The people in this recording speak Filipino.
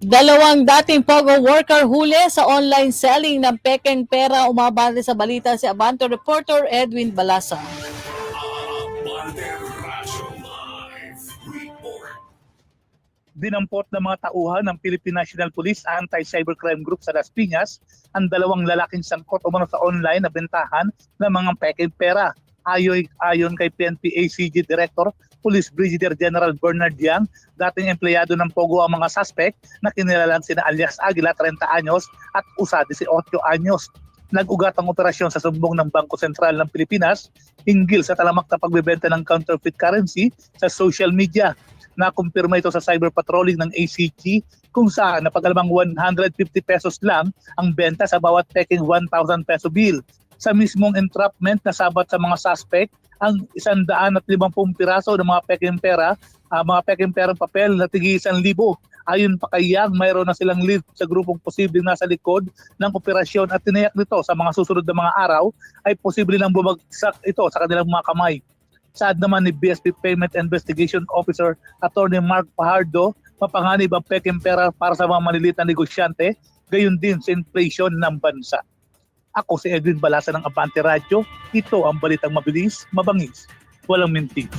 Dalawang dating POGO worker huli sa online selling ng pekeng pera. Umabante sa balita si Abante reporter Edwin Balasa. Abante Radyo Live Report. Dinampot ng mga tauhan ng Philippine National Police Anti-Cybercrime Group sa Las Piñas ang dalawang lalaking sangkot umano sa online na bentahan ng mga pekeng pera. Ayon kay PNP ACG Director Police Brigadier General Bernard Yang, dating empleyado ng POGO ang mga suspect na kinilalang sina alias Aguila 30 anyos at USA 18 anyos. Nag-ugat ang operasyon sa sumbong ng Bangko Sentral ng Pilipinas hinggil sa talamak na pagbebenta ng counterfeit currency sa social media. Nakumpirma ito sa cyber patrolling ng ACG kung saan napagalamang 150 pesos lang ang benta sa bawat peking 1,000 peso bill. Sa mismong entrapment nasabat sa mga suspect ang 150 piraso ng mga peking pera, mga peking perang papel na tig 1,000. Ayon pa kay Yang, mayroon na silang lead sa grupong posibleng nasa likod ng operasyon at tinayak nito sa mga susunod na mga araw ay posible nang bumagsak ito sa kanilang mga kamay. Saad naman ni BSP Payment Investigation Officer Attorney Mark Pajardo, mapanganib ang peking pera para sa mga maliliit na negosyante, gayon din sa inflation ng bansa. Ako si Edwin Balasa ng Abante Radyo. Ito ang balitang mabilis, mabangis, walang minti.